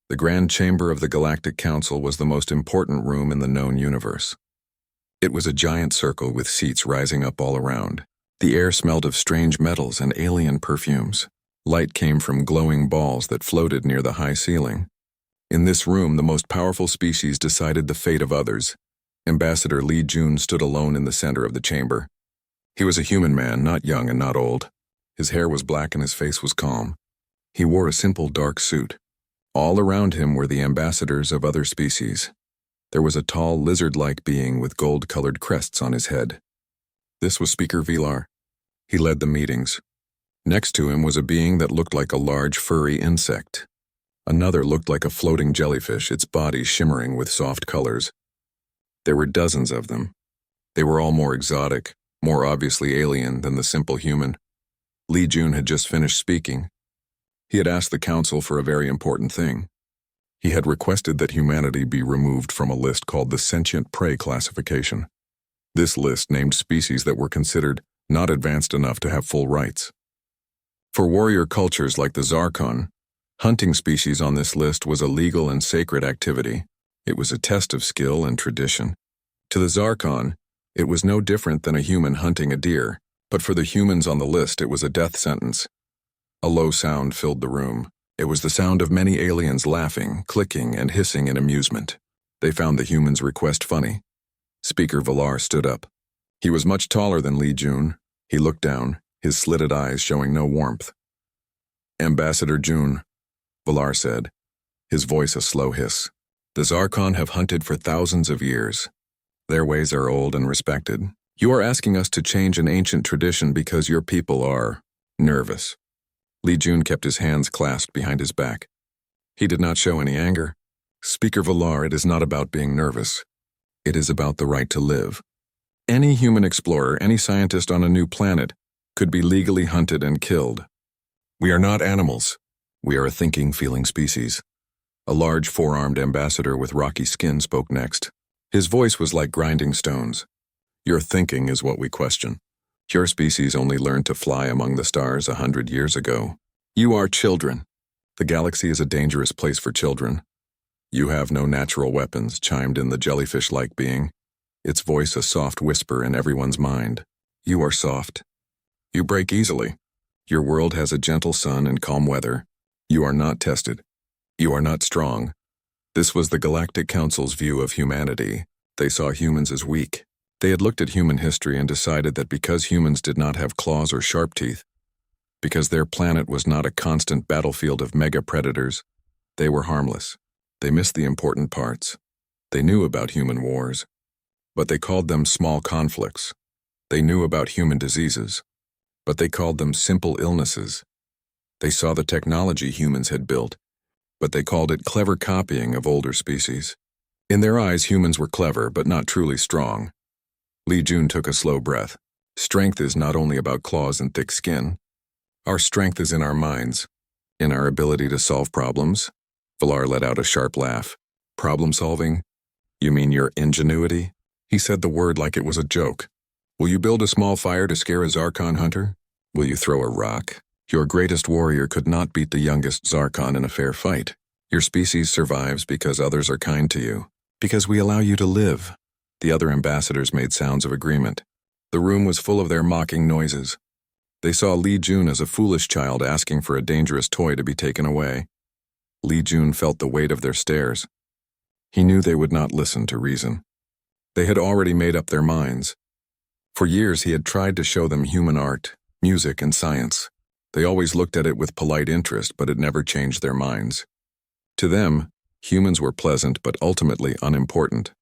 The Grand Chamber of the Galactic Council was the most important room in the known universe. It was a giant circle with seats rising up all around. The air smelled of strange metals and alien perfumes. Light came from glowing balls that floated near the high ceiling. In this room, the most powerful species decided the fate of others. Ambassador Li Jun stood alone in the center of the chamber. He was a human man, not young and not old. His hair was black and his face was calm. He wore a simple dark suit. All around him were the ambassadors of other species. There was a tall, lizard-like being with gold-colored crests on his head. This was Speaker Vilar. He led the meetings. Next to him was a being that looked like a large, furry insect. Another looked like a floating jellyfish, its body shimmering with soft colors. There were dozens of them. They were all more exotic, more obviously alien than the simple human. Li Jun had just finished speaking. He had asked the council for a very important thing. He had requested that humanity be removed from a list called the Sentient Prey Classification. This list named species that were considered not advanced enough to have full rights. For warrior cultures like the Zarkon, hunting species on this list was a legal and sacred activity. It was a test of skill and tradition. To the Zarkon, it was no different than a human hunting a deer, but for the humans on the list it was a death sentence. A low sound filled the room. It was the sound of many aliens laughing, clicking, and hissing in amusement. They found the humans' request funny. Speaker Vilar stood up. He was much taller than Li Jun. He looked down, his slitted eyes showing no warmth. Ambassador Jun, Vilar said, his voice a slow hiss. The Zarkon have hunted for thousands of years. Their ways are old and respected. You are asking us to change an ancient tradition because your people are nervous. Li Jun kept his hands clasped behind his back. He did not show any anger. Speaker Vilar, it is not about being nervous. It is about the right to live. Any human explorer, any scientist on a new planet, could be legally hunted and killed. We are not animals. We are a thinking, feeling species. A large four-armed ambassador with rocky skin spoke next. His voice was like grinding stones. Your thinking is what we question. Your species only learned to fly among the stars 100 years ago. You are children. The galaxy is a dangerous place for children. You have no natural weapons, chimed in the jellyfish-like being, its voice a soft whisper in everyone's mind. You are soft. You break easily. Your world has a gentle sun and calm weather. You are not tested. You are not strong. This was the Galactic Council's view of humanity. They saw humans as weak. They had looked at human history and decided that because humans did not have claws or sharp teeth, because their planet was not a constant battlefield of mega-predators, they were harmless. They missed the important parts. They knew about human wars, but they called them small conflicts. They knew about human diseases, but they called them simple illnesses. They saw the technology humans had built, but they called it clever copying of older species. In their eyes, humans were clever, but not truly strong. Li Jun took a slow breath. Strength is not only about claws and thick skin. Our strength is in our minds, in our ability to solve problems. Vilar let out a sharp laugh. Problem solving? You mean your ingenuity? He said the word like it was a joke. Will you build a small fire to scare a Zarkon hunter? Will you throw a rock? Your greatest warrior could not beat the youngest Zarkon in a fair fight. Your species survives because others are kind to you, because we allow you to live. The other ambassadors made sounds of agreement. The room was full of their mocking noises. They saw Li Jun as a foolish child asking for a dangerous toy to be taken away. Li Jun felt the weight of their stares. He knew they would not listen to reason. They had already made up their minds. For years he had tried to show them human art, music, and science. They always looked at it with polite interest, but it never changed their minds. To them, humans were pleasant but ultimately unimportant.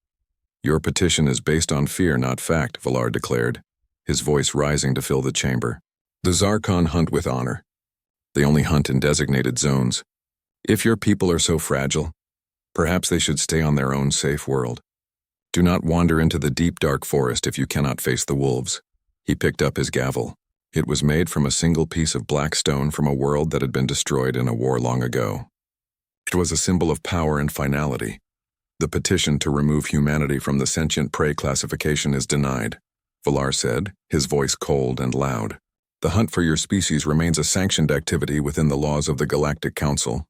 Your petition is based on fear, not fact, Vilar declared, his voice rising to fill the chamber. The Zarkon hunt with honor. They only hunt in designated zones. If your people are so fragile, perhaps they should stay on their own safe world. Do not wander into the deep, dark forest if you cannot face the wolves. He picked up his gavel. It was made from a single piece of black stone from a world that had been destroyed in a war long ago. It was a symbol of power and finality. The petition to remove humanity from the sentient prey classification is denied, Vilar said, his voice cold and loud. The hunt for your species remains a sanctioned activity within the laws of the Galactic Council.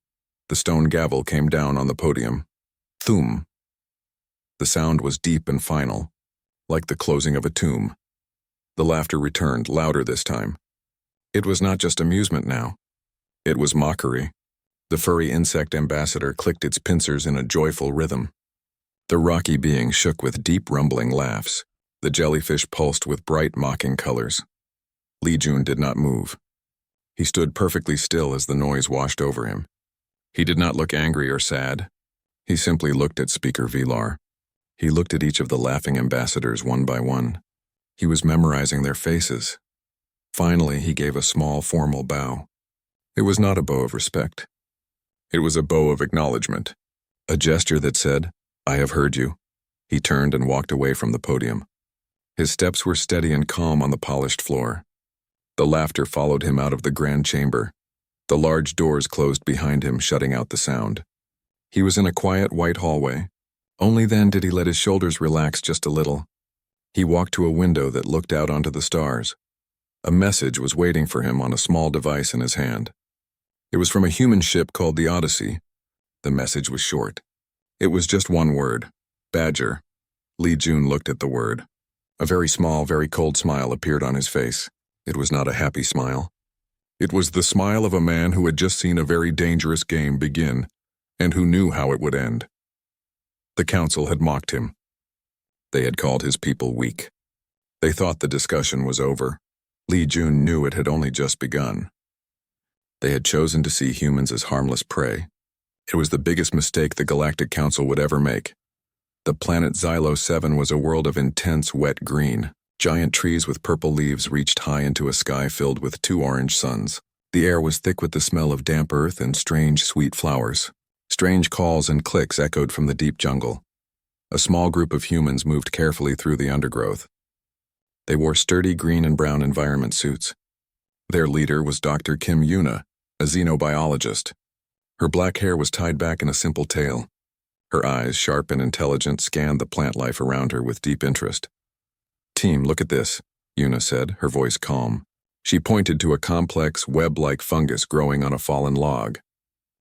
The stone gavel came down on the podium. Thum. The sound was deep and final, like the closing of a tomb. The laughter returned, louder this time. It was not just amusement now. It was mockery. The furry insect ambassador clicked its pincers in a joyful rhythm. The rocky being shook with deep rumbling laughs. The jellyfish pulsed with bright mocking colors. Li Jun did not move. He stood perfectly still as the noise washed over him. He did not look angry or sad. He simply looked at Speaker Vilar. He looked at each of the laughing ambassadors one by one. He was memorizing their faces. Finally, he gave a small, formal bow. It was not a bow of respect. It was a bow of acknowledgement. A gesture that said, "I have heard you." He turned and walked away from the podium. His steps were steady and calm on the polished floor. The laughter followed him out of the grand chamber. The large doors closed behind him, shutting out the sound. He was in a quiet white hallway. Only then did he let his shoulders relax just a little. He walked to a window that looked out onto the stars. A message was waiting for him on a small device in his hand. It was from a human ship called the Odyssey. The message was short. It was just one word: Badger. Li Jun looked at the word. A very small, very cold smile appeared on his face. It was not a happy smile. It was the smile of a man who had just seen a very dangerous game begin, and who knew how it would end. The council had mocked him. They had called his people weak. They thought the discussion was over. Li Jun knew it had only just begun. They had chosen to see humans as harmless prey. It was the biggest mistake the Galactic Council would ever make. The planet Xylo 7 was a world of intense, wet green. Giant trees with purple leaves reached high into a sky filled with 2 orange suns. The air was thick with the smell of damp earth and strange, sweet flowers. Strange calls and clicks echoed from the deep jungle. A small group of humans moved carefully through the undergrowth. They wore sturdy green and brown environment suits. Their leader was Dr. Kim Yuna, a xenobiologist. Her black hair was tied back in a simple tail. Her eyes, sharp and intelligent, scanned the plant life around her with deep interest. "Team, look at this," Yuna said, her voice calm. She pointed to a complex, web-like fungus growing on a fallen log.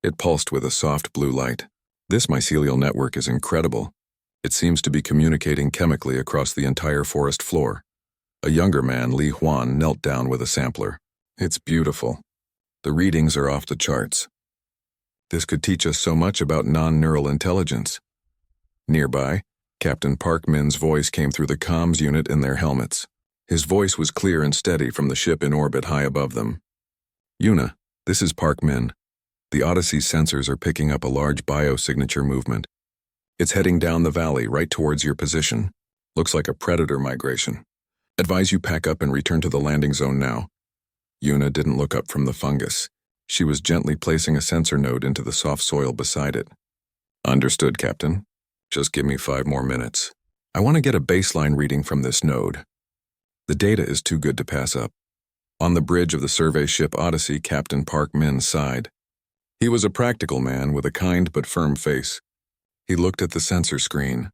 It pulsed with a soft blue light. "This mycelial network is incredible. It seems to be communicating chemically across the entire forest floor." A younger man, Li Huan, knelt down with a sampler. "It's beautiful. The readings are off the charts. This could teach us so much about non-neural intelligence." Nearby, Captain Park Min's voice came through the comms unit in their helmets. His voice was clear and steady from the ship in orbit high above them. "Yuna, this is Park Min. The Odyssey's sensors are picking up a large biosignature movement. It's heading down the valley right towards your position. Looks like a predator migration. Advise you pack up and return to the landing zone now." Yuna didn't look up from the fungus. She was gently placing a sensor node into the soft soil beside it. "Understood, Captain. Just give me 5 more minutes. I want to get a baseline reading from this node. The data is too good to pass up." On the bridge of the survey ship Odyssey, Captain Park Min sighed. He was a practical man with a kind but firm face. He looked at the sensor screen.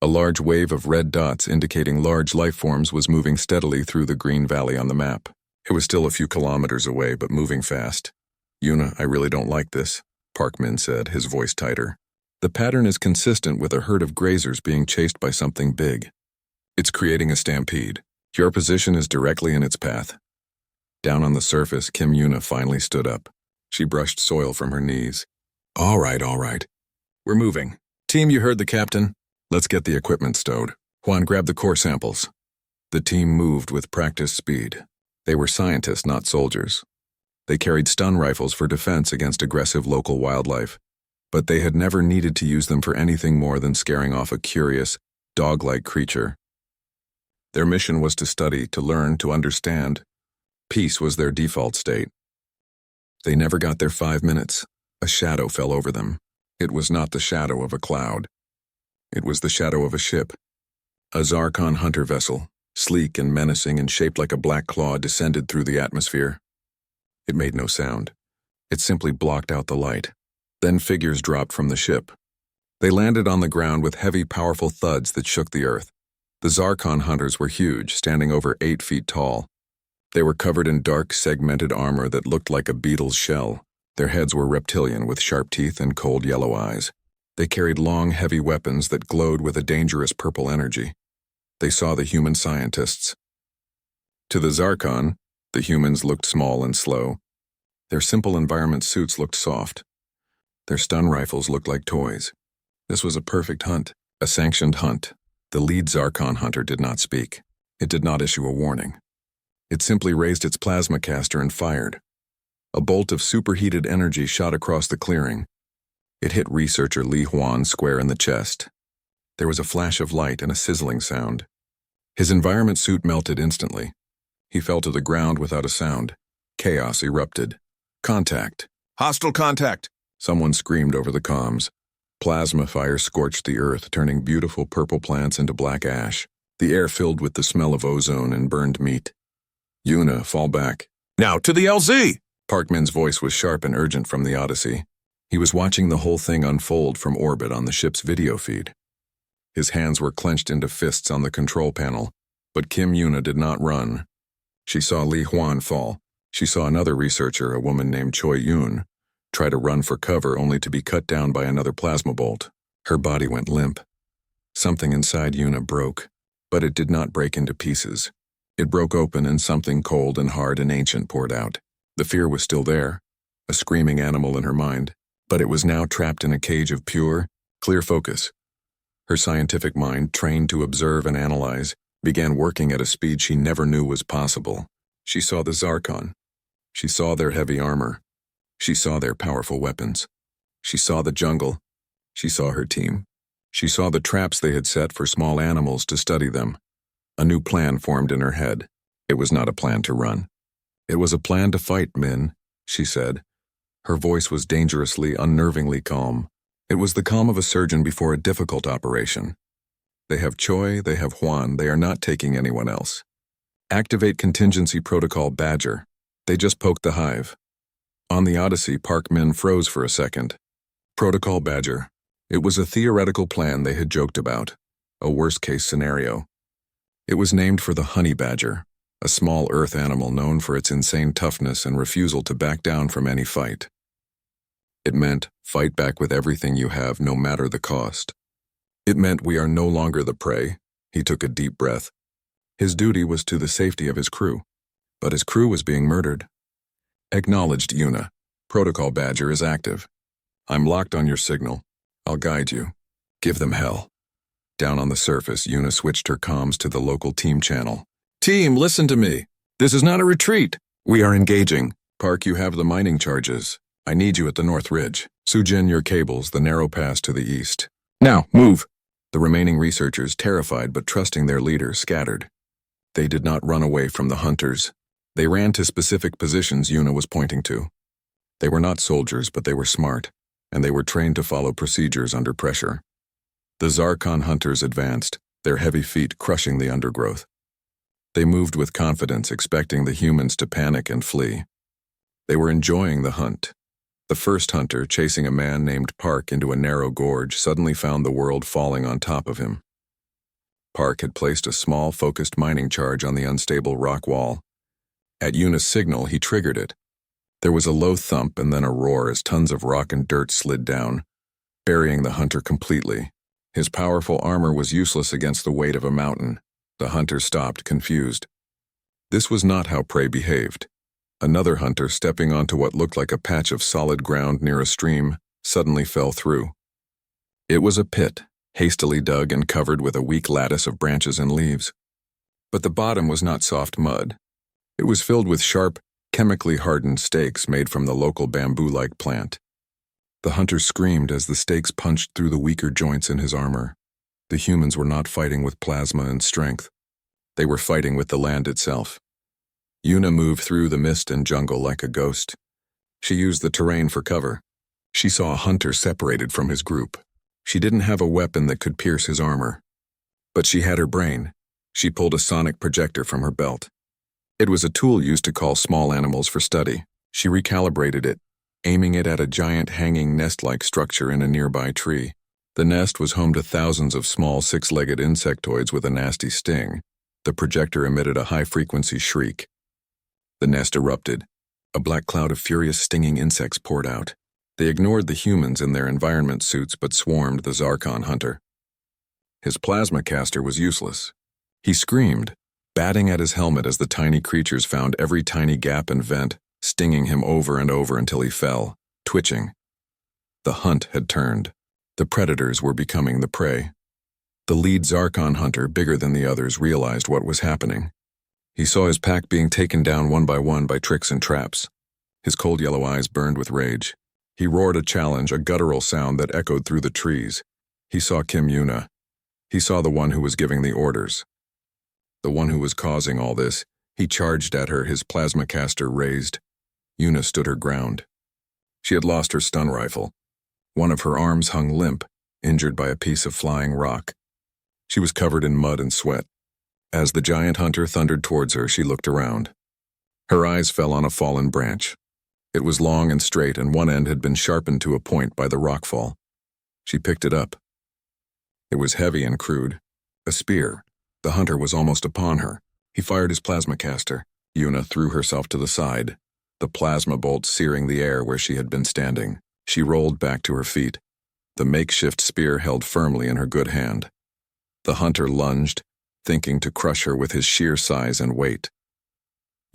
A large wave of red dots indicating large life forms was moving steadily through the green valley on the map. It was still a few kilometers away, but moving fast. "Yuna, I really don't like this," Park Min said, his voice tighter. "The pattern is consistent with a herd of grazers being chased by something big. It's creating a stampede. Your position is directly in its path." Down on the surface, Kim Yuna finally stood up. She brushed soil from her knees. All right. We're moving. Team, you heard the captain. Let's get the equipment stowed. Juan, grab the core samples." The team moved with practiced speed. They were scientists, not soldiers. They carried stun rifles for defense against aggressive local wildlife, but they had never needed to use them for anything more than scaring off a curious, dog-like creature. Their mission was to study, to learn, to understand. Peace was their default state. They never got their 5 minutes. A shadow fell over them. It was not the shadow of a cloud. It was the shadow of a ship. A Zarkon hunter vessel, sleek and menacing and shaped like a black claw, descended through the atmosphere. It made no sound. It simply blocked out the light. Then figures dropped from the ship. They landed on the ground with heavy, powerful thuds that shook the earth. The Zarkon hunters were huge, standing over 8 feet tall. They were covered in dark, segmented armor that looked like a beetle's shell. Their heads were reptilian with sharp teeth and cold yellow eyes. They carried long, heavy weapons that glowed with a dangerous purple energy. They saw the human scientists. To the Zarkon, the humans looked small and slow. Their simple environment suits looked soft. Their stun rifles looked like toys. This was a perfect hunt, a sanctioned hunt. The lead Zarkon hunter did not speak. It did not issue a warning. It simply raised its plasma caster and fired. A bolt of superheated energy shot across the clearing. It hit researcher Li Huan square in the chest. There was a flash of light and a sizzling sound. His environment suit melted instantly. He fell to the ground without a sound. Chaos erupted. Contact. Hostile contact! Someone screamed over the comms. Plasma fire scorched the earth, turning beautiful purple plants into black ash. The air filled with the smell of ozone and burned meat. Yuna, fall back. Now to the LZ! Parkman's voice was sharp and urgent from the Odyssey. He was watching the whole thing unfold from orbit on the ship's video feed. His hands were clenched into fists on the control panel, but Kim Yuna did not run. She saw Li Huan fall. She saw another researcher, a woman named Choi Yoon, try to run for cover only to be cut down by another plasma bolt. Her body went limp. Something inside Yuna broke, but it did not break into pieces. It broke open and something cold and hard and ancient poured out. The fear was still there, a screaming animal in her mind, but it was now trapped in a cage of pure, clear focus. Her scientific mind, trained to observe and analyze, began working at a speed she never knew was possible. She saw the Zarkon. She saw their heavy armor. She saw their powerful weapons. She saw the jungle. She saw her team. She saw the traps they had set for small animals to study them. A new plan formed in her head. It was not a plan to run. It was a plan to fight, Min, she said. Her voice was dangerously, unnervingly calm. It was the calm of a surgeon before a difficult operation. They have Choi, they have Huan, they are not taking anyone else. Activate contingency protocol Badger. They just poked the hive. On the Odyssey, Park Min froze for a second. Protocol Badger. It was a theoretical plan they had joked about, a worst-case scenario. It was named for the honey badger, a small earth animal known for its insane toughness and refusal to back down from any fight. It meant fight back with everything you have, no matter the cost. It meant we are no longer the prey. He took a deep breath. His duty was to the safety of his crew, but his crew was being murdered. Acknowledged, Yuna. Protocol Badger is active. I'm locked on your signal. I'll guide you. Give them hell. Down on the surface, Yuna switched her comms to the local team channel. Team, listen to me. This is not a retreat. We are engaging. Park, you have the mining charges. I need you at the North Ridge. Sujin, your cables, the narrow pass to the east. Now, move. The remaining researchers, terrified but trusting their leader, scattered. They did not run away from the hunters. They ran to specific positions Yuna was pointing to. They were not soldiers, but they were smart, and they were trained to follow procedures under pressure. The Zarkon hunters advanced, their heavy feet crushing the undergrowth. They moved with confidence, expecting the humans to panic and flee. They were enjoying the hunt. The first hunter, chasing a man named Park into a narrow gorge, suddenly found the world falling on top of him. Park had placed a small, focused mining charge on the unstable rock wall. At Yuna's signal, he triggered it. There was a low thump and then a roar as tons of rock and dirt slid down, burying the hunter completely. His powerful armor was useless against the weight of a mountain. The hunter stopped, confused. This was not how prey behaved. Another hunter, stepping onto what looked like a patch of solid ground near a stream, suddenly fell through. It was a pit, hastily dug and covered with a weak lattice of branches and leaves. But the bottom was not soft mud. It was filled with sharp, chemically hardened stakes made from the local bamboo-like plant. The hunter screamed as the stakes punched through the weaker joints in his armor. The humans were not fighting with plasma and strength. They were fighting with the land itself. Yuna moved through the mist and jungle like a ghost. She used the terrain for cover. She saw a hunter separated from his group. She didn't have a weapon that could pierce his armor. But she had her brain. She pulled a sonic projector from her belt. It was a tool used to call small animals for study. She recalibrated it, aiming it at a giant hanging nest-like structure in a nearby tree. The nest was home to thousands of small six-legged insectoids with a nasty sting. The projector emitted a high-frequency shriek. The nest erupted. A black cloud of furious stinging insects poured out. They ignored the humans in their environment suits but swarmed the Zarkon hunter. His plasma caster was useless. He screamed, batting at his helmet as the tiny creatures found every tiny gap and vent, stinging him over and over until he fell, twitching. The hunt had turned. The predators were becoming the prey. The lead Zarkon hunter, bigger than the others, realized what was happening. He saw his pack being taken down one by tricks and traps. His cold yellow eyes burned with rage. He roared a challenge, a guttural sound that echoed through the trees. He saw Kim Yuna. He saw the one who was giving the orders. The one who was causing all this. He charged at her, his plasma caster raised. Yuna stood her ground. She had lost her stun rifle. One of her arms hung limp, injured by a piece of flying rock. She was covered in mud and sweat. As the giant hunter thundered towards her, she looked around. Her eyes fell on a fallen branch. It was long and straight, and one end had been sharpened to a point by the rockfall. She picked it up. It was heavy and crude. A spear. The hunter was almost upon her. He fired his plasma caster. Yuna threw herself to the side, the plasma bolt searing the air where she had been standing. She rolled back to her feet, the makeshift spear held firmly in her good hand. The hunter lunged, thinking to crush her with his sheer size and weight.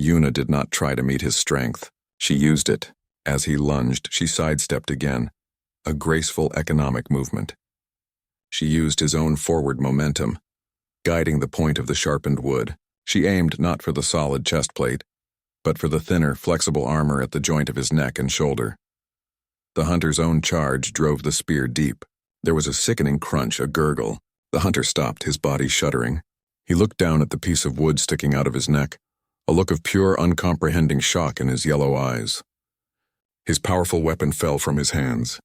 Yuna did not try to meet his strength. She used it. As he lunged, she sidestepped again, a graceful economic movement. She used his own forward momentum, guiding the point of the sharpened wood. She aimed not for the solid chest plate, but for the thinner, flexible armor at the joint of his neck and shoulder. The hunter's own charge drove the spear deep. There was a sickening crunch, a gurgle. The hunter stopped, his body shuddering. He looked down at the piece of wood sticking out of his neck, a look of pure, uncomprehending shock in his yellow eyes. His powerful weapon fell from his hands.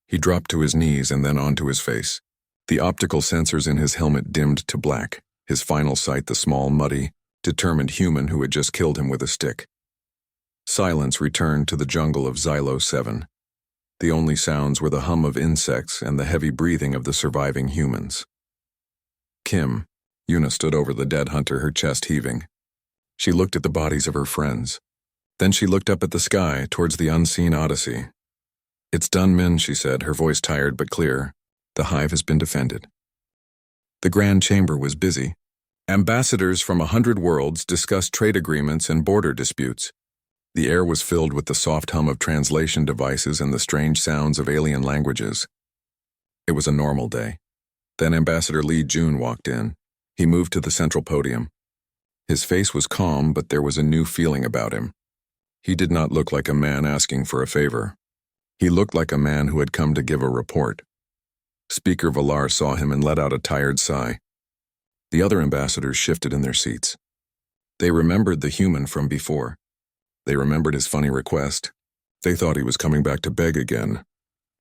He dropped to his knees and then onto his face. The optical sensors in his helmet dimmed to black, his final sight the small, muddy, determined human who had just killed him with a stick. Silence returned to the jungle of Xylo 7. The only sounds were the hum of insects and the heavy breathing of the surviving humans. Kim. Yuna stood over the dead hunter, her chest heaving. She looked at the bodies of her friends. Then she looked up at the sky, towards the unseen odyssey. "It's done, Min," she said, her voice tired but clear. "The hive has been defended." The Grand Chamber was busy. Ambassadors from 100 worlds discussed trade agreements and border disputes. The air was filled with the soft hum of translation devices and the strange sounds of alien languages. It was a normal day. Then Ambassador Lee Jun walked in. He moved to the central podium. His face was calm, but there was a new feeling about him. He did not look like a man asking for a favor. He looked like a man who had come to give a report. Speaker Valar saw him and let out a tired sigh. The other ambassadors shifted in their seats. They remembered the human from before. They remembered his funny request. They thought he was coming back to beg again.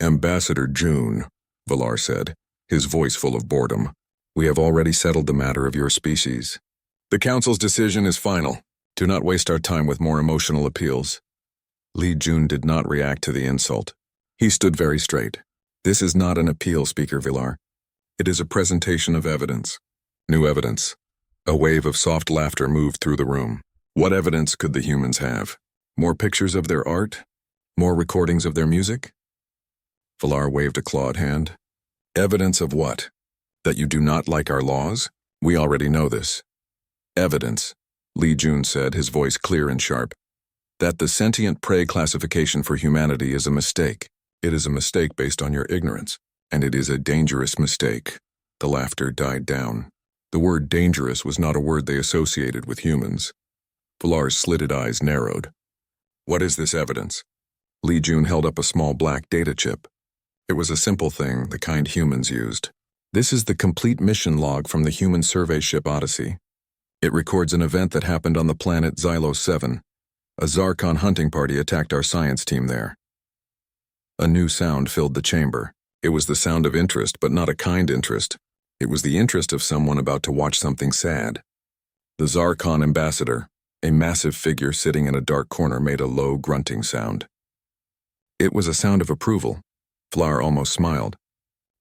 "Ambassador June," Valar said, his voice full of boredom, "we have already settled the matter of your species. The Council's decision is final. Do not waste our time with more emotional appeals." Lee Jun did not react to the insult. He stood very straight. "This is not an appeal, Speaker Valar. It is a presentation of evidence. New evidence." A wave of soft laughter moved through the room. What evidence could the humans have? More pictures of their art? More recordings of their music? Valar waved a clawed hand. "Evidence of what? That you do not like our laws? We already know this." "Evidence," Lee Jun said, his voice clear and sharp, "that the sentient prey classification for humanity is a mistake. It is a mistake based on your ignorance, and it is a dangerous mistake." The laughter died down. The word dangerous was not a word they associated with humans. Valar's slitted eyes narrowed. "What is this evidence?" Lee Jun held up a small black data chip. It was a simple thing, the kind humans used. "This is the complete mission log from the human survey ship Odyssey. It records an event that happened on the planet Xylo 7. A Zarkon hunting party attacked our science team there." A new sound filled the chamber. It was the sound of interest, but not a kind interest. It was the interest of someone about to watch something sad. The Zarkon ambassador, a massive figure sitting in a dark corner, made a low, grunting sound. It was a sound of approval. Valar almost smiled.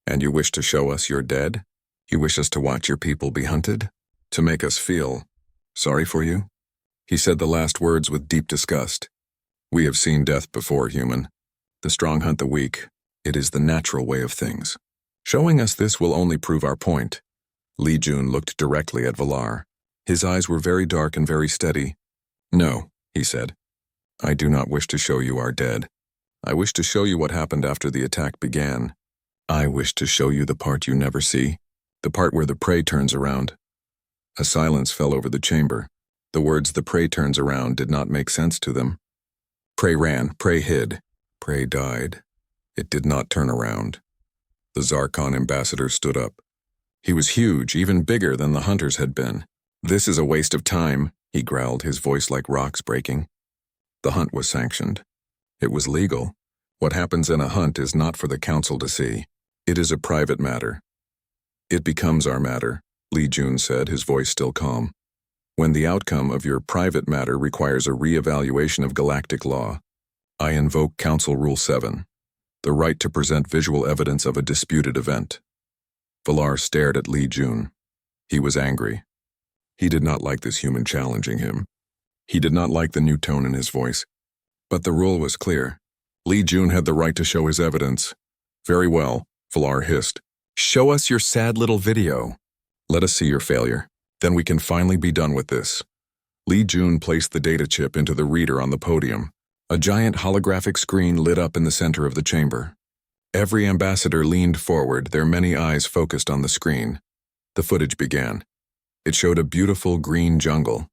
"And you wish to show us you're dead? You wish us to watch your people be hunted? To make us feel sorry for you?" He said the last words with deep disgust. We have seen death before, human. The strong hunt the weak. It is the natural way of things. Showing us this will only prove our point. Li Jun looked directly at Valar. His eyes were very dark and very steady. No, he said. I do not wish to show you our dead. I wish to show you what happened after the attack began. I wish to show you the part you never see, the part where the prey turns around. A silence fell over the chamber. The words "the prey turns around" did not make sense to them. Prey ran, prey hid, prey died. It did not turn around. The Zarkon ambassador stood up. He was huge, even bigger than the hunters had been. This is a waste of time, he growled, his voice like rocks breaking. The hunt was sanctioned. It was legal. What happens in a hunt is not for the council to see. It is a private matter. It becomes our matter, Li Jun said, his voice still calm. When the outcome of your private matter requires a re-evaluation of galactic law, I invoke Council Rule 7, the right to present visual evidence of a disputed event. Valar stared at Li Jun. He was angry. He did not like this human challenging him. He did not like the new tone in his voice. But the rule was clear. Li Jun had the right to show his evidence. Very well, Valar hissed. Show us your sad little video. Let us see your failure. Then we can finally be done with this. Li Jun placed the data chip into the reader on the podium. A giant holographic screen lit up in the center of the chamber. Every ambassador leaned forward, their many eyes focused on the screen. The footage began. It showed a beautiful green jungle.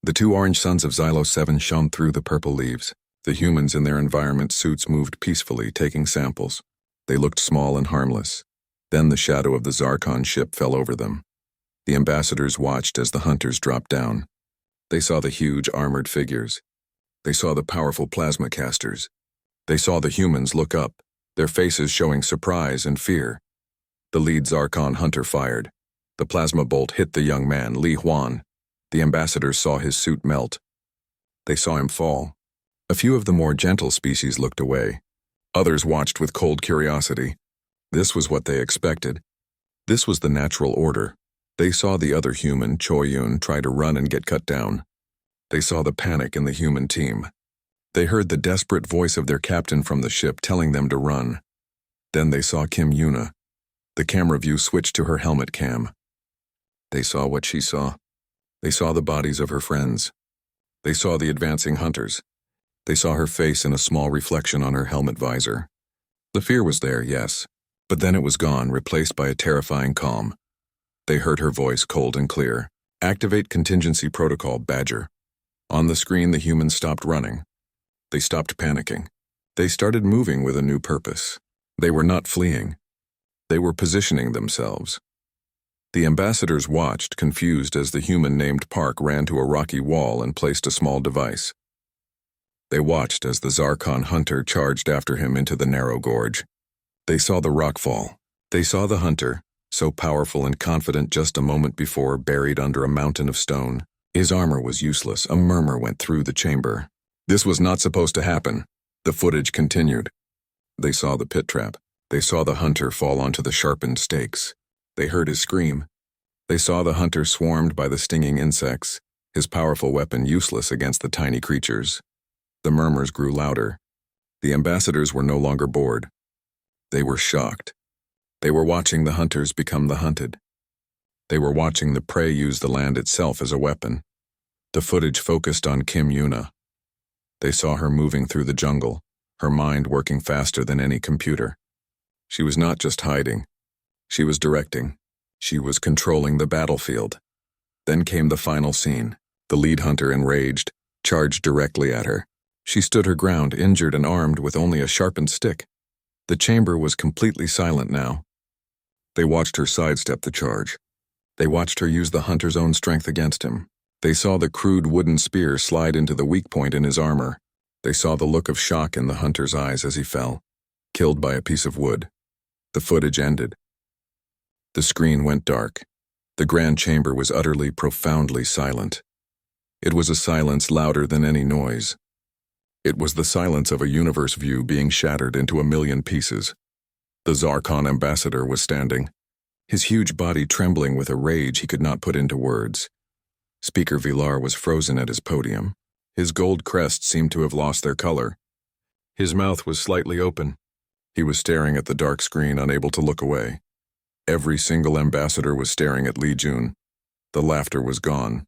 The two orange suns of Xylo 7 shone through the purple leaves. The humans in their environment suits moved peacefully, taking samples. They looked small and harmless. Then the shadow of the Zarkon ship fell over them. The ambassadors watched as the hunters dropped down. They saw the huge armored figures. They saw the powerful plasma casters. They saw the humans look up, their faces showing surprise and fear. The lead Zarkon hunter fired. The plasma bolt hit the young man, Li Huan. The ambassadors saw his suit melt. They saw him fall. A few of the more gentle species looked away. Others watched with cold curiosity. This was what they expected. This was the natural order. They saw the other human, Choyun, try to run and get cut down. They saw the panic in the human team. They heard the desperate voice of their captain from the ship telling them to run. Then they saw Kim Yuna. The camera view switched to her helmet cam. They saw what she saw. They saw the bodies of her friends. They saw the advancing hunters. They saw her face in a small reflection on her helmet visor. The fear was there, yes, but then it was gone, replaced by a terrifying calm. They heard her voice cold and clear. Activate contingency protocol, Badger. On the screen, the humans stopped running. They stopped panicking. They started moving with a new purpose. They were not fleeing. They were positioning themselves. The ambassadors watched, confused, as the human named Park ran to a rocky wall and placed a small device. They watched as the Zarkon hunter charged after him into the narrow gorge. They saw the rock fall. They saw the hunter, so powerful and confident just a moment before, buried under a mountain of stone. His armor was useless. A murmur went through the chamber. This was not supposed to happen. The footage continued. They saw the pit trap. They saw the hunter fall onto the sharpened stakes. They heard his scream. They saw the hunter swarmed by the stinging insects, his powerful weapon useless against the tiny creatures. The murmurs grew louder. The ambassadors were no longer bored. They were shocked. They were watching the hunters become the hunted. They were watching the prey use the land itself as a weapon. The footage focused on Kim Yuna. They saw her moving through the jungle, her mind working faster than any computer. She was not just hiding. She was directing. She was controlling the battlefield. Then came the final scene. The lead hunter, enraged, charged directly at her. She stood her ground, injured and armed with only a sharpened stick. The chamber was completely silent now. They watched her sidestep the charge. They watched her use the hunter's own strength against him. They saw the crude wooden spear slide into the weak point in his armor. They saw the look of shock in the hunter's eyes as he fell, killed by a piece of wood. The footage ended. The screen went dark. The grand chamber was utterly, profoundly silent. It was a silence louder than any noise. It was the silence of a universe view being shattered into a million pieces. The Zarkon ambassador was standing, his huge body trembling with a rage he could not put into words. Speaker Vilar was frozen at his podium, His gold crest seemed to have lost their color. His mouth was slightly open. He was staring at the dark screen, unable to look away. Every single ambassador was staring at Li Jun. The laughter was gone.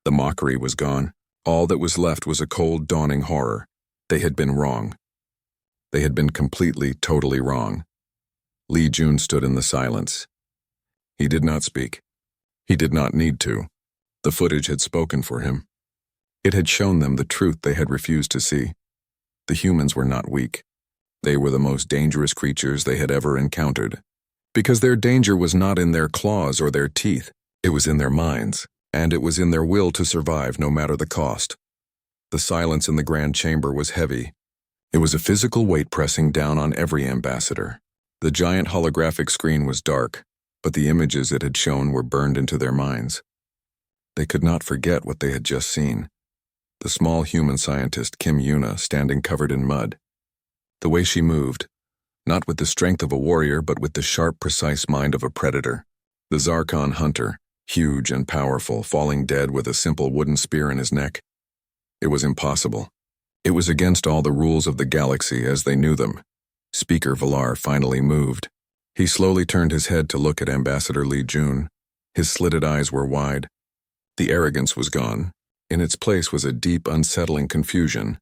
The mockery was gone. All that was left was a cold, dawning horror. They had been wrong. They had been completely, totally wrong. Li Jun stood in the silence. He did not speak. He did not need to. The footage had spoken for him. It had shown them the truth they had refused to see. The humans were not weak. They were the most dangerous creatures they had ever encountered. Because their danger was not in their claws or their teeth. It was in their minds, and it was in their will to survive no matter the cost. The silence in the grand chamber was heavy. It was a physical weight pressing down on every ambassador. The giant holographic screen was dark, but the images it had shown were burned into their minds. They could not forget what they had just seen. The small human scientist Kim Yuna standing covered in mud. The way she moved, not with the strength of a warrior but with the sharp, precise mind of a predator. The Zarkon hunter, huge and powerful, falling dead with a simple wooden spear in his neck. It was impossible. It was against all the rules of the galaxy as they knew them. Speaker Valar finally moved. He slowly turned his head to look at Ambassador Li Jun. His slitted eyes were wide. The arrogance was gone. In its place was a deep, unsettling confusion.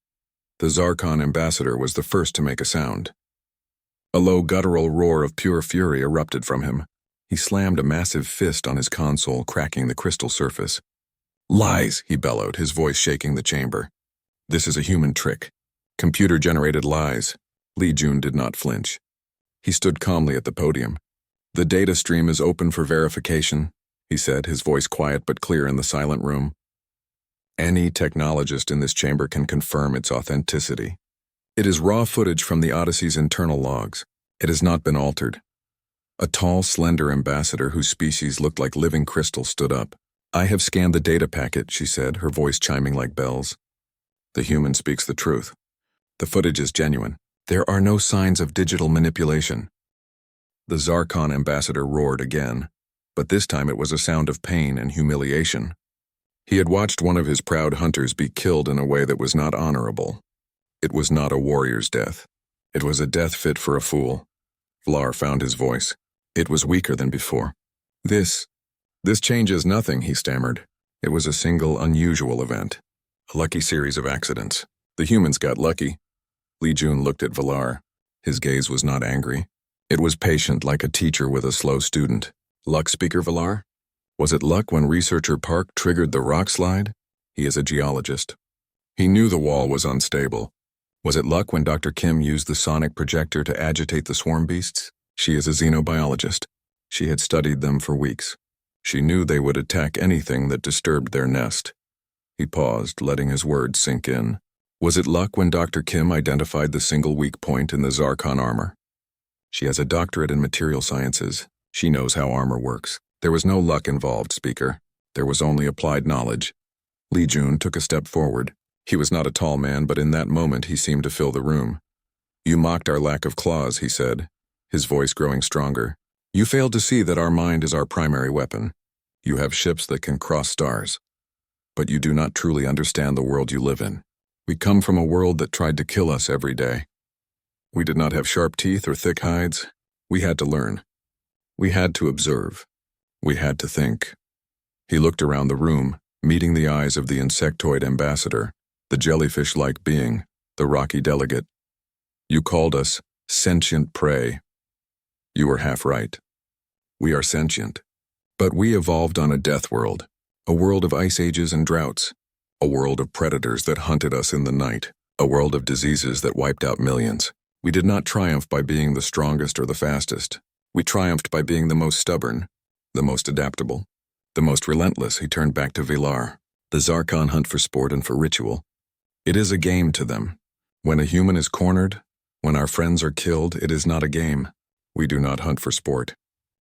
The Zarkon ambassador was the first to make a sound. A low, guttural roar of pure fury erupted from him. He slammed a massive fist on his console, cracking the crystal surface. "Lies," he bellowed, his voice shaking the chamber. "This is a human trick. Computer-generated lies." Li Jun did not flinch. He stood calmly at the podium. "The data stream is open for verification," he said, his voice quiet but clear in the silent room. "Any technologist in this chamber can confirm its authenticity. It is raw footage from the Odyssey's internal logs. It has not been altered." A tall, slender ambassador whose species looked like living crystal stood up. "I have scanned the data packet," she said, her voice chiming like bells. "The human speaks the truth. The footage is genuine. There are no signs of digital manipulation." The Zarkon ambassador roared again, but this time it was a sound of pain and humiliation. He had watched one of his proud hunters be killed in a way that was not honorable. It was not a warrior's death. It was a death fit for a fool. Valar found his voice. It was weaker than before. This changes nothing," he stammered. "It was a single, unusual event. A lucky series of accidents. The humans got lucky." Li Jun looked at Valar. His gaze was not angry. It was patient, like a teacher with a slow student. "Luck, Speaker Valar? Was it luck when Researcher Park triggered the rock slide? He is a geologist. He knew the wall was unstable. Was it luck when Dr. Kim used the sonic projector to agitate the swarm beasts? She is a xenobiologist. She had studied them for weeks. She knew they would attack anything that disturbed their nest." He paused, letting his words sink in. "Was it luck when Dr. Kim identified the single weak point in the Zarkon armor? She has a doctorate in material sciences. She knows how armor works. There was no luck involved, Speaker. There was only applied knowledge." Li Jun took a step forward. He was not a tall man, but in that moment he seemed to fill the room. "You mocked our lack of claws," he said, his voice growing stronger. "You failed to see that our mind is our primary weapon. You have ships that can cross stars. But you do not truly understand the world you live in. We come from a world that tried to kill us every day. We did not have sharp teeth or thick hides. We had to learn. We had to observe. We had to think." He looked around the room, meeting the eyes of the insectoid ambassador, the jellyfish-like being, the rocky delegate. "You called us sentient prey. You were half right. We are sentient. But we evolved on a death world, a world of ice ages and droughts, a world of predators that hunted us in the night, a world of diseases that wiped out millions. We did not triumph by being the strongest or the fastest. We triumphed by being the most stubborn, the most adaptable, the most relentless." He turned back to Valar. "The Zarkon hunt for sport and for ritual. It is a game to them. When a human is cornered, when our friends are killed, it is not a game. We do not hunt for sport.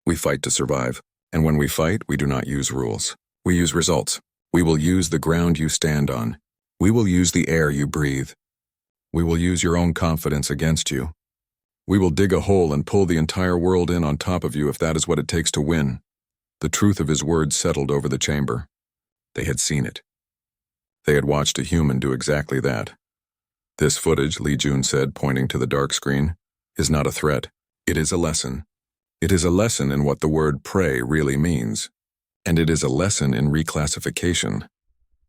We fight to survive. And when we fight, we do not use rules. We use results. We will use the ground you stand on. We will use the air you breathe. We will use your own confidence against you. We will dig a hole and pull the entire world in on top of you if that is what it takes to win." The truth of his words settled over the chamber. They had seen it. They had watched a human do exactly that. This footage, Li Jun said, pointing to the dark screen, is not a threat. It is a lesson. It is a lesson in what the word prey really means. And it is a lesson in reclassification.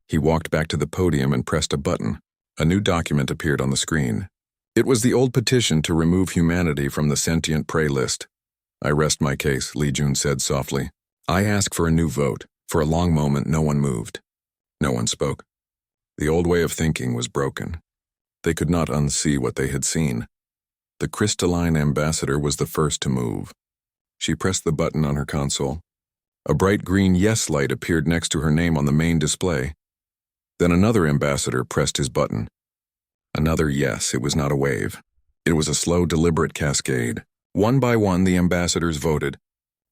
He walked back to the podium and pressed a button. A new document appeared on the screen. It was the old petition to remove humanity from the sentient prey list. I rest my case, Li Jun said softly. I ask for a new vote. For a long moment, no one moved. No one spoke. The old way of thinking was broken. They could not unsee what they had seen. The crystalline ambassador was the first to move. She pressed the button on her console. A bright green yes light appeared next to her name on the main display. Then another ambassador pressed his button. Another yes, it was not a wave. It was a slow, deliberate cascade. One by one, the ambassadors voted.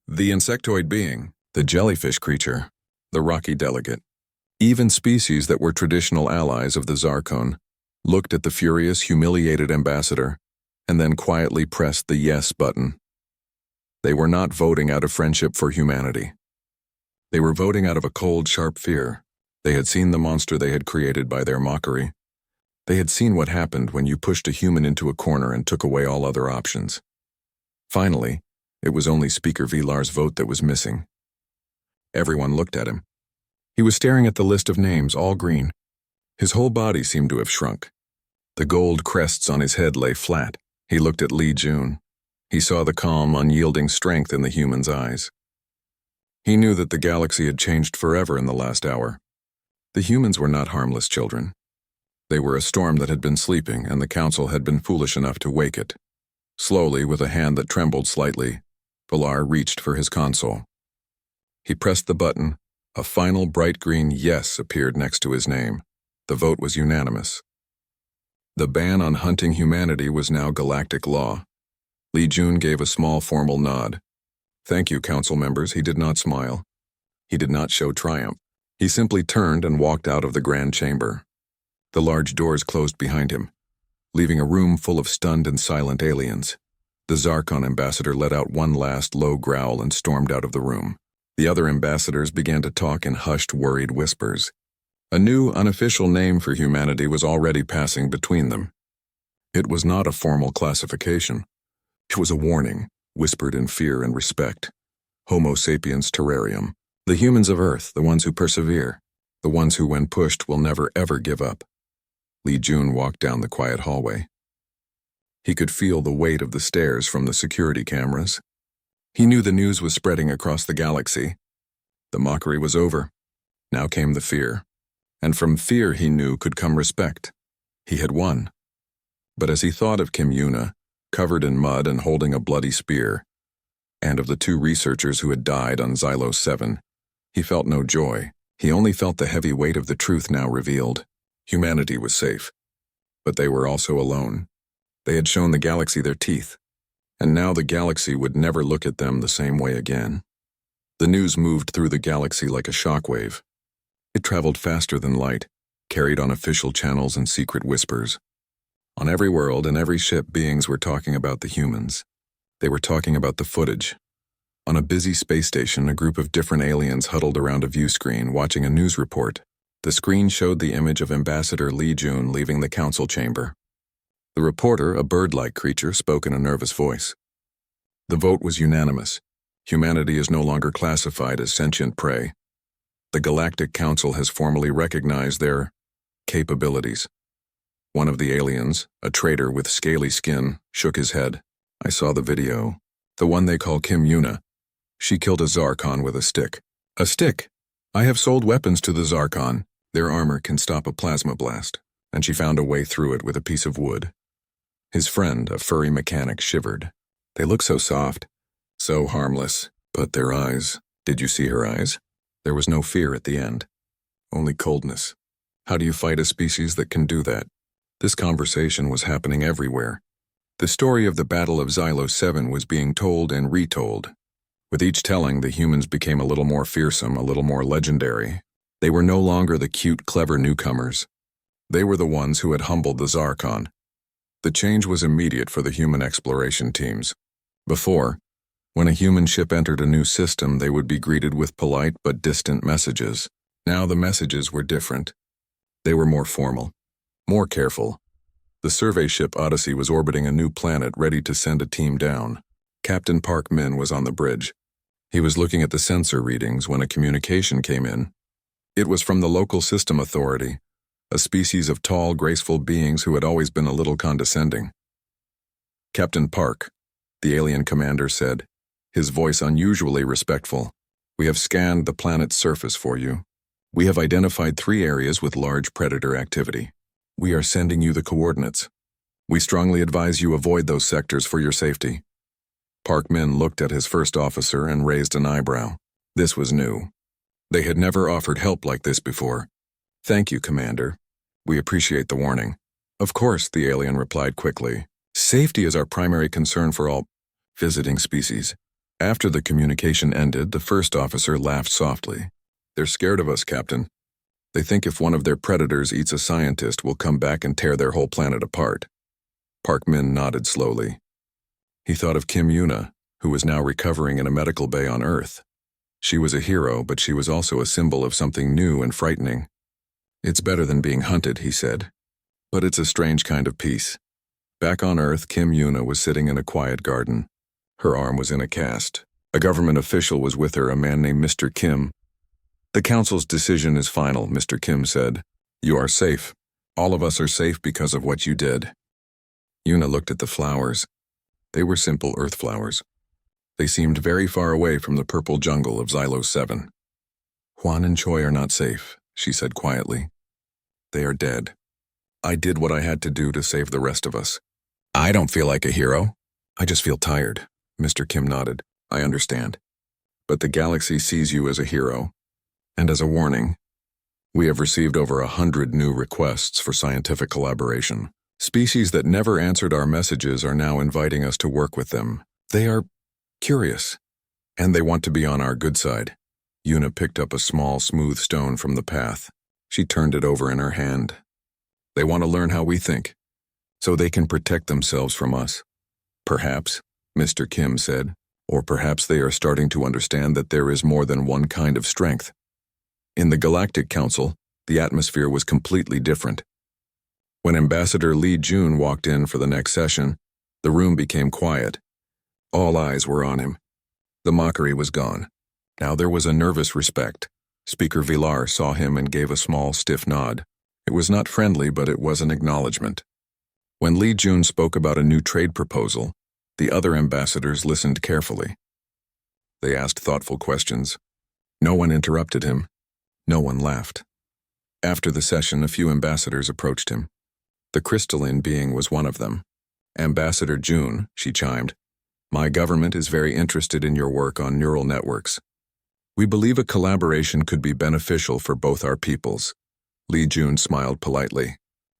The insectoid being, the jellyfish creature, the rocky delegate. Even species that were traditional allies of the Zarkon looked at the furious, humiliated ambassador and then quietly pressed the yes button. They were not voting out of friendship for humanity. They were voting out of a cold, sharp fear. They had seen the monster they had created by their mockery. They had seen what happened when you pushed a human into a corner and took away all other options. Finally, it was only Speaker Vilar's vote that was missing. Everyone looked at him. He was staring at the list of names, all green. His whole body seemed to have shrunk. The gold crests on his head lay flat. He looked at Li Jun. He saw the calm, unyielding strength in the human's eyes. He knew that the galaxy had changed forever in the last hour. The humans were not harmless children. They were a storm that had been sleeping, and the council had been foolish enough to wake it. Slowly, with a hand that trembled slightly, Vilar reached for his console. He pressed the button. A final bright green yes appeared next to his name. The vote was unanimous. The ban on hunting humanity was now galactic law. Li Jun gave a small formal nod. Thank you, council members. He did not smile. He did not show triumph. He simply turned and walked out of the grand chamber. The large doors closed behind him, leaving a room full of stunned and silent aliens. The Zarkon ambassador let out one last low growl and stormed out of the room. The other ambassadors began to talk in hushed, worried whispers. A new, unofficial name for humanity was already passing between them. It was not a formal classification. It was a warning, whispered in fear and respect. Homo sapiens terrarium. The humans of Earth, the ones who persevere. The ones who, when pushed, will never ever give up. Li Jun walked down the quiet hallway. He could feel the weight of the stairs from the security cameras. He knew the news was spreading across the galaxy. The mockery was over. Now came the fear. And from fear, he knew, could come respect. He had won. But as he thought of Kim Yuna, covered in mud and holding a bloody spear, and of the 2 researchers who had died on Xylos 7, he felt no joy. He only felt the heavy weight of the truth now revealed. Humanity was safe. But they were also alone. They had shown the galaxy their teeth. And now the galaxy would never look at them the same way again. The news moved through the galaxy like a shockwave. It traveled faster than light, carried on official channels and secret whispers. On every world and every ship, beings were talking about the humans. They were talking about the footage. On a busy space station, a group of different aliens huddled around a view screen, watching a news report. The screen showed the image of Ambassador Li Jun leaving the council chamber. The reporter, a bird-like creature, spoke in a nervous voice. The vote was unanimous. Humanity is no longer classified as sentient prey. The Galactic Council has formally recognized their capabilities. One of the aliens, a traitor with scaly skin, shook his head. I saw the video. The one they call Kim Yuna. She killed a Zarkon with a stick. A stick? I have sold weapons to the Zarkon. Their armor can stop a plasma blast, and she found a way through it with a piece of wood. His friend, a furry mechanic, shivered. They look so soft, so harmless, but their eyes, did you see her eyes? There was no fear at the end, only coldness. How do you fight a species that can do that? This conversation was happening everywhere. The story of the Battle of Xylos 7 was being told and retold. With each telling, the humans became a little more fearsome, a little more legendary. They were no longer the cute, clever newcomers. They were the ones who had humbled the Zarkon. The change was immediate for the human exploration teams. Before, when a human ship entered a new system, they would be greeted with polite but distant messages. Now the messages were different. They were more formal, more careful. The survey ship Odyssey was orbiting a new planet ready to send a team down. Captain Park Min was on the bridge. He was looking at the sensor readings when a communication came in. It was from the local system authority, a species of tall, graceful beings who had always been a little condescending. "Captain Park," the alien commander said, his voice unusually respectful, "we have scanned the planet's surface for you. We have identified 3 areas with large predator activity. We are sending you the coordinates. We strongly advise you avoid those sectors for your safety." Park Min looked at his first officer and raised an eyebrow. This was new. They had never offered help like this before. "Thank you, Commander. We appreciate the warning." "Of course," the alien replied quickly. "Safety is our primary concern for all visiting species." After the communication ended, the first officer laughed softly. "They're scared of us, Captain. They think if one of their predators eats a scientist, we'll come back and tear their whole planet apart." Park Min nodded slowly. He thought of Kim Yuna, who was now recovering in a medical bay on Earth. She was a hero, but she was also a symbol of something new and frightening. "It's better than being hunted," he said. "But it's a strange kind of peace." Back on Earth, Kim Yuna was sitting in a quiet garden. Her arm was in a cast. A government official was with her, a man named Mr. Kim. "The Council's decision is final," Mr. Kim said. "You are safe. All of us are safe because of what you did." Yuna looked at the flowers. They were simple earth flowers. They seemed very far away from the purple jungle of Xylo 7. "Juan and Choi are not safe," she said quietly. "They are dead. I did what I had to do to save the rest of us. I don't feel like a hero. I just feel tired." Mr. Kim nodded. "I understand. But the galaxy sees you as a hero. And as a warning, we have received over 100 new requests for scientific collaboration. Species that never answered our messages are now inviting us to work with them. They are curious, and they want to be on our good side." Yuna picked up a small, smooth stone from the path. She turned it over in her hand. "They want to learn how we think, so they can protect themselves from us. Perhaps," Mr. Kim said, "or perhaps they are starting to understand that there is more than one kind of strength." In the Galactic Council, the atmosphere was completely different. When Ambassador Lee Jun walked in for the next session, the room became quiet. All eyes were on him. The mockery was gone. Now there was a nervous respect. Speaker Villar saw him and gave a small, stiff nod. It was not friendly, but it was an acknowledgement. When Lee Jun spoke about a new trade proposal, the other ambassadors listened carefully. They asked thoughtful questions. No one interrupted him. No one laughed. After the session, a few ambassadors approached him. The crystalline being was one of them. "Ambassador Jun," she chimed, "my government is very interested in your work on neural networks. We believe a collaboration could be beneficial for both our peoples." Lee Jun smiled politely.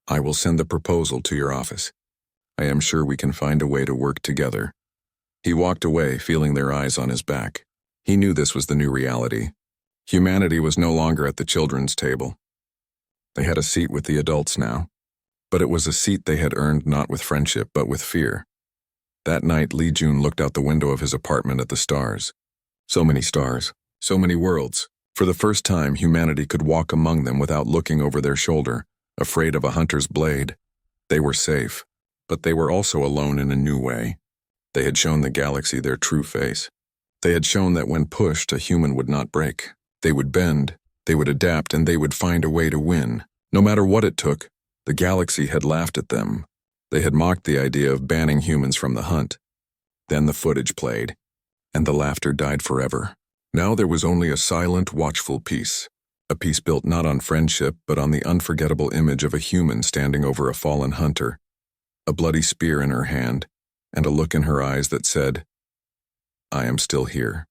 "I will send the proposal to your office. I am sure we can find a way to work together." He walked away, feeling their eyes on his back. He knew this was the new reality. Humanity was no longer at the children's table. They had a seat with the adults now. But it was a seat they had earned not with friendship, but with fear. That night, Lee Jun looked out the window of his apartment at the stars. So many stars, so many worlds. For the first time, humanity could walk among them without looking over their shoulder, afraid of a hunter's blade. They were safe, but they were also alone in a new way. They had shown the galaxy their true face. They had shown that when pushed, a human would not break. They would bend, they would adapt, and they would find a way to win. No matter what it took, the galaxy had laughed at them. They had mocked the idea of banning humans from the hunt. Then the footage played, and the laughter died forever. Now there was only a silent, watchful peace. A peace built not on friendship, but on the unforgettable image of a human standing over a fallen hunter, a bloody spear in her hand, and a look in her eyes that said, "I am still here."